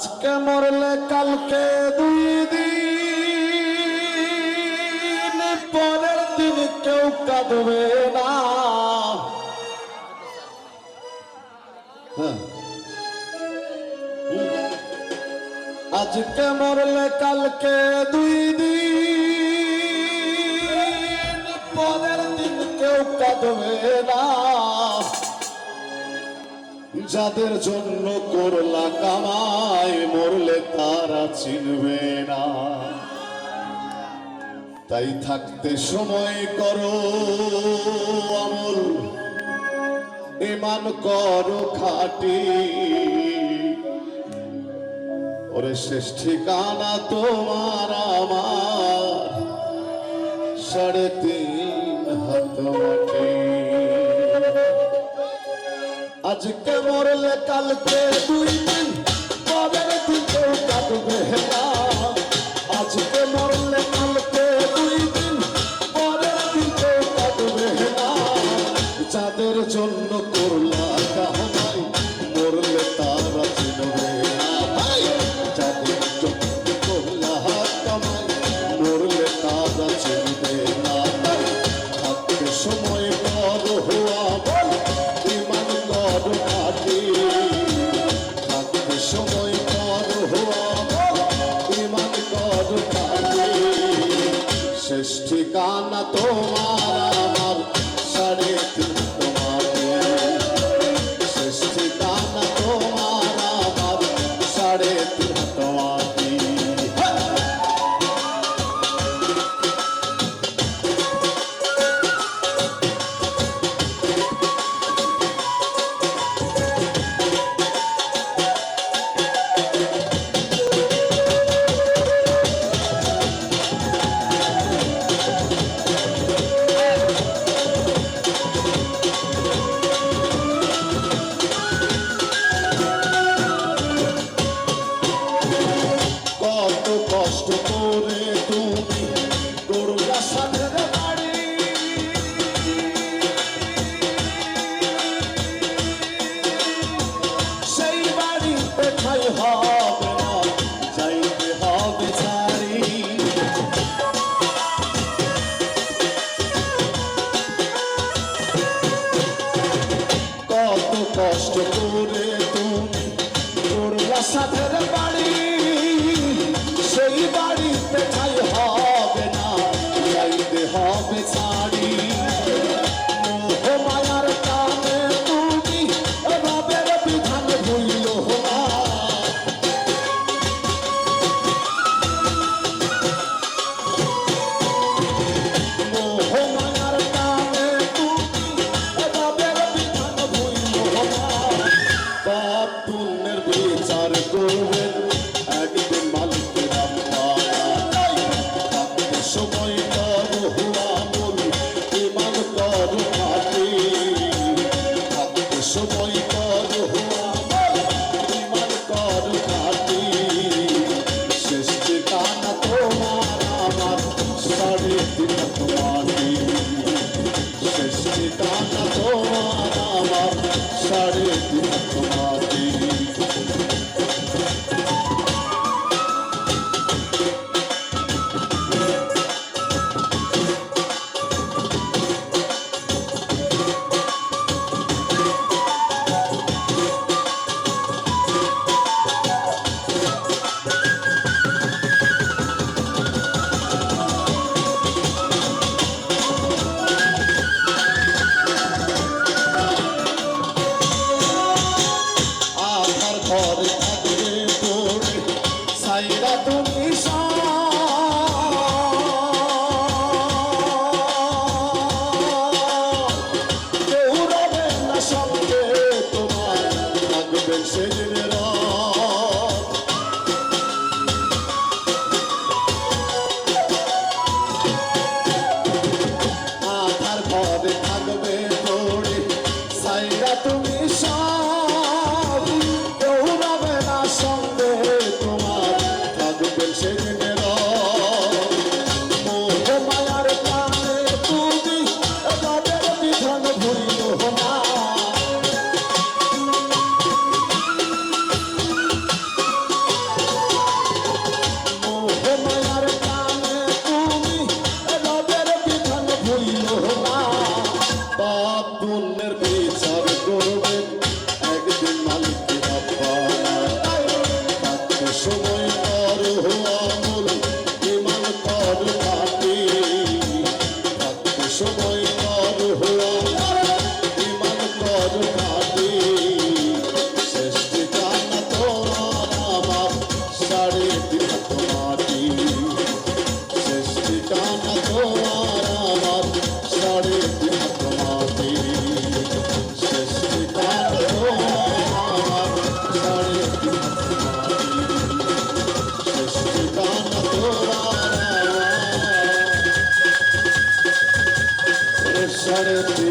আজকে মরলে কালকে 2 দিন, পরের দিন কেউ কাঁদবে না। আজকে মরলে কালকে 2 দিন, পরের দিন কেউ কাঁদবে না। যাদের জন্য করলা কামাই, মরলে তারা চিনবে না। তাই থাকতে সময় করো আমল, ঈমান করো খাঁটি। ওরে শেষ ঠিকানা তোমার আমার 3.5 হাত মাটি। আজকে মরলে কালকে 2 দিন, পরের দিন কেউ কাঁদবে না। আজকে মরলে কালকে 2 দিন, পরের দিন কেউ কাঁদবে না। যাদের জন্য করলা কামাই, মরলে তারা চিনবে না। ভাই যাদের জন্য করলা কামাই, মরলে তারা চিনবে না। থাকতে সময় করো হওয়া বল, ঈমান করো খাঁটি। থাকতে সময় করো হওয়া বল, ঈমান করো খাঁটি। শেষ ঠিকানা তোমার আমার 3.5 মাটি। শেষ ঠিকানা তোমার আমার 3.5 মাটি। কত কষ্ট করে তুমি করলা সাথের বাড়ি। সেই বাড়িতে ঠাই হবে না, যাইতে হবে ছাড়ি। কত কষ্ট করে তুমি করলা সাথের বাড়ি। সেই বাড়িতে ঠাই হবে না, যাইতে হবে ছাড়ি। মোহ মায়ার কানে তুমি রবের বিধান ভুইল না। মোহ মায়ার কানে তুমি রবের বিধান ভুইল না। পাপ পুণ্যের বিচার করবেন একদিন মালিকের আল্লাহ। থাকতে সময় করো আমল, ঈমান করো খাঁটি। থাকতে সময় করো আমল, ঈমান করো খাঁটি। শেষ ঠিকানা তোমার আমার 3.5 মাটি। শেষ ঠিকানা তোমার আমার 3.5 মাটি। আধার ঘরে থাকবে পড়ে সাইরা তুমি কেউ রবে না সঙ্গে তোমার, থাকবে সেদিন রাত। আধার ঘরে থাকবে পড়ে সাইরা তুমি কেউ রবে না সঙ্গে তোমার, থাকবে সেদিন রাত। মোহ মায়ার কানে তুমি রবের বিধান ভুইল না। রে